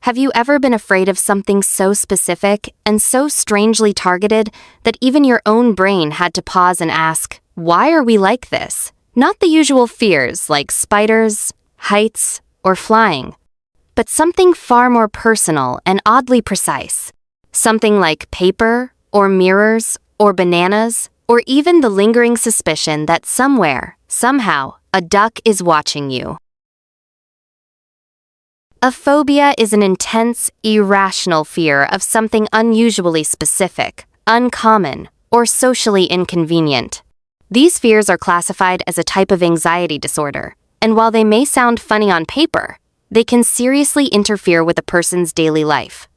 Have you ever been afraid of something so specific and so strangely targeted that even your own brain had to pause and ask, why are we like this? Not the usual fears like spiders, heights, or flying, but something far more personal and oddly precise. Something like paper, or mirrors, or bananas, or even the lingering suspicion that somewhere, somehow, a duck is watching you. A phobia is an intense, irrational fear of something unusually specific, uncommon, or socially inconvenient. These fears are classified as a type of anxiety disorder, and while they may sound funny on paper, they can seriously interfere with a person's daily life.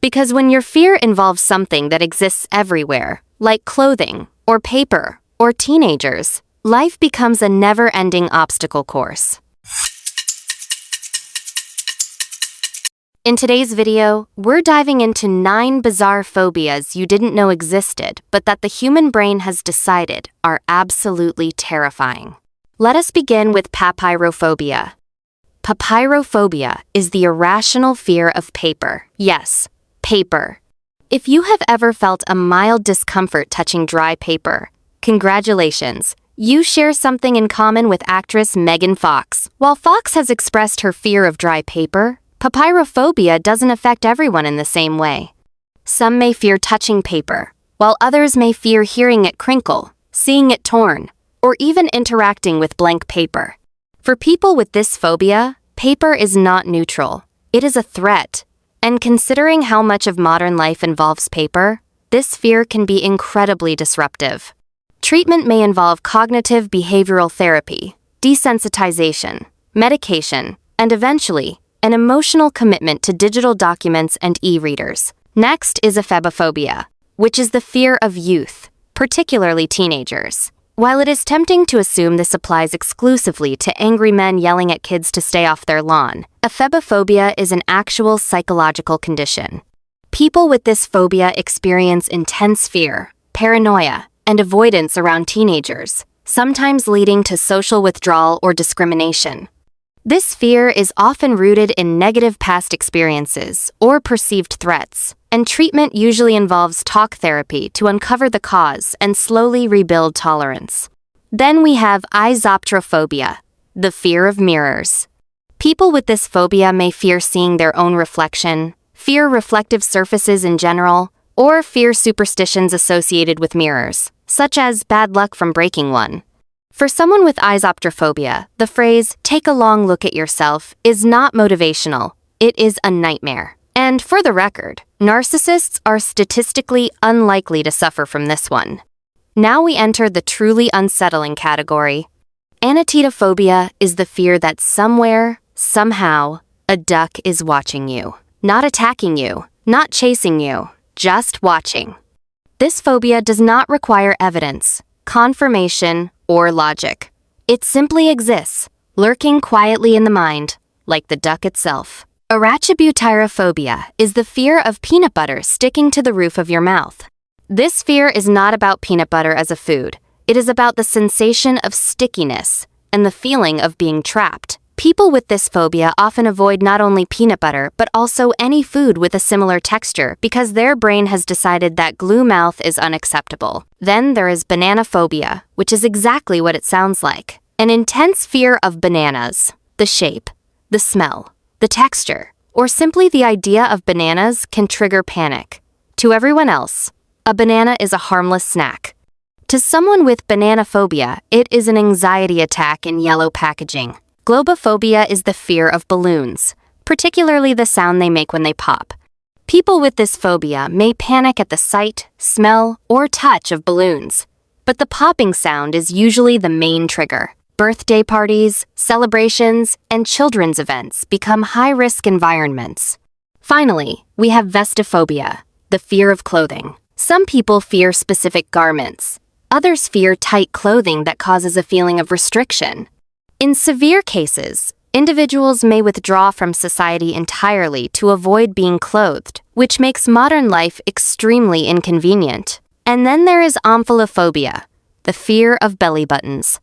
Because when your fear involves something that exists everywhere, like clothing, or paper, or teenagers, life becomes a never-ending obstacle course. In today's video, we're diving into 9 bizarre phobias you didn't know existed, but that the human brain has decided are absolutely terrifying. Let us begin with papyrophobia. Papyrophobia is the irrational fear of paper. Yes, paper. If you have ever felt a mild discomfort touching dry paper, congratulations, you share something in common with actress Megan Fox. While Fox has expressed her fear of dry paper, papyrophobia doesn't affect everyone in the same way. Some may fear touching paper, while others may fear hearing it crinkle, seeing it torn, or even interacting with blank paper. For people with this phobia, paper is not neutral. It is a threat. And considering how much of modern life involves paper, this fear can be incredibly disruptive. Treatment may involve cognitive behavioral therapy, desensitization, medication, and eventually, an emotional commitment to digital documents and e-readers. Next is ephebiphobia, which is the fear of youth, particularly teenagers. While it is tempting to assume this applies exclusively to angry men yelling at kids to stay off their lawn, ephebiphobia is an actual psychological condition. People with this phobia experience intense fear, paranoia, and avoidance around teenagers, sometimes leading to social withdrawal or discrimination. This fear is often rooted in negative past experiences or perceived threats, and treatment usually involves talk therapy to uncover the cause and slowly rebuild tolerance. Then we have eisoptrophobia, the fear of mirrors. People with this phobia may fear seeing their own reflection, fear reflective surfaces in general, or fear superstitions associated with mirrors, such as bad luck from breaking one. For someone with eisoptrophobia, the phrase, "take a long look at yourself," is not motivational. It is a nightmare. And for the record, narcissists are statistically unlikely to suffer from this one. Now we enter the truly unsettling category. Anatetophobia is the fear that somewhere, somehow, a duck is watching you. Not attacking you, not chasing you, just watching. This phobia does not require evidence, confirmation, or logic. It simply exists, lurking quietly in the mind, like the duck itself. Arachibutyrophobia is the fear of peanut butter sticking to the roof of your mouth. This fear is not about peanut butter as a food. It is about the sensation of stickiness and the feeling of being trapped. People with this phobia often avoid not only peanut butter but also any food with a similar texture because their brain has decided that glue mouth is unacceptable. Then there is banana phobia, which is exactly what it sounds like. An intense fear of bananas, the shape, the smell, the texture, or simply the idea of bananas can trigger panic. To everyone else, a banana is a harmless snack. To someone with banana phobia, it is an anxiety attack in yellow packaging. Globophobia is the fear of balloons, particularly the sound they make when they pop. People with this phobia may panic at the sight, smell, or touch of balloons, but the popping sound is usually the main trigger. Birthday parties, celebrations, and children's events become high-risk environments. Finally, we have vestiphobia, the fear of clothing. Some people fear specific garments. Others fear tight clothing that causes a feeling of restriction. In severe cases, individuals may withdraw from society entirely to avoid being clothed, which makes modern life extremely inconvenient. And then there is omphallophobia, the fear of belly buttons.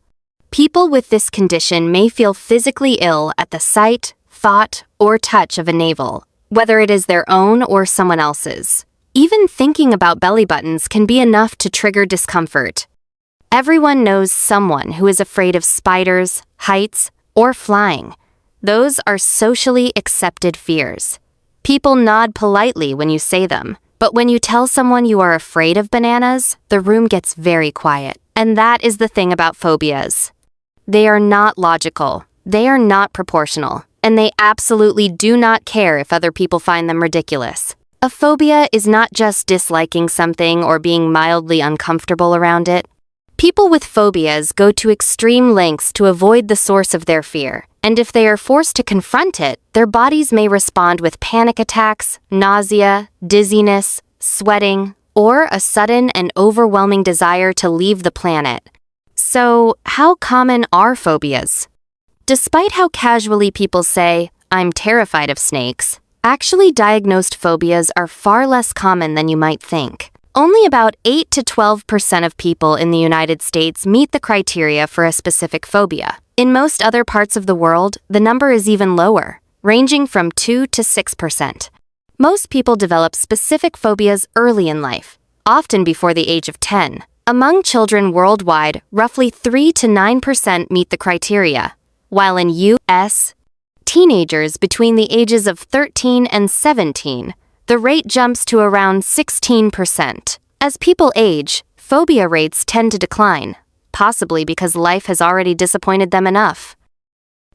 People with this condition may feel physically ill at the sight, thought, or touch of a navel, whether it is their own or someone else's. Even thinking about belly buttons can be enough to trigger discomfort. Everyone knows someone who is afraid of spiders, heights, or flying. Those are socially accepted fears. People nod politely when you say them, but when you tell someone you are afraid of bananas, the room gets very quiet. And that is the thing about phobias. They are not logical, they are not proportional, and they absolutely do not care if other people find them ridiculous. A phobia is not just disliking something or being mildly uncomfortable around it. People with phobias go to extreme lengths to avoid the source of their fear, and if they are forced to confront it, their bodies may respond with panic attacks, nausea, dizziness, sweating, or a sudden and overwhelming desire to leave the planet. So, how common are phobias? Despite how casually people say, "I'm terrified of snakes," actually diagnosed phobias are far less common than you might think. Only about 8 to 12% of people in the United States meet the criteria for a specific phobia. In most other parts of the world, the number is even lower, ranging from 2 to 6%. Most people develop specific phobias early in life, often before the age of 10. Among children worldwide, roughly 3 to 9% meet the criteria, while in U.S. teenagers between the ages of 13 and 17, the rate jumps to around 16%. As people age, phobia rates tend to decline, possibly because life has already disappointed them enough.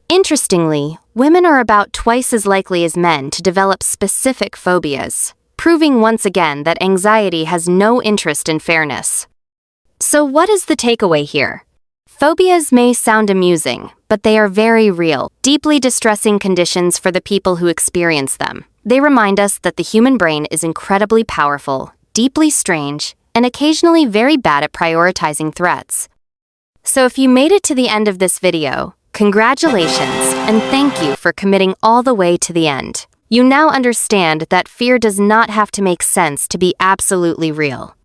Interestingly, women are about twice as likely as men to develop specific phobias, proving once again that anxiety has no interest in fairness. So what is the takeaway here? Phobias may sound amusing, but they are very real, deeply distressing conditions for the people who experience them. They remind us that the human brain is incredibly powerful, deeply strange, and occasionally very bad at prioritizing threats. So if you made it to the end of this video, congratulations, and thank you for committing all the way to the end. You now understand that fear does not have to make sense to be absolutely real.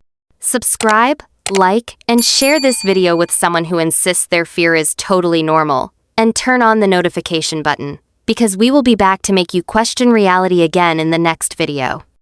Subscribe, like, and share this video with someone who insists their fear is totally normal, and turn on the notification button, because we will be back to make you question reality again in the next video.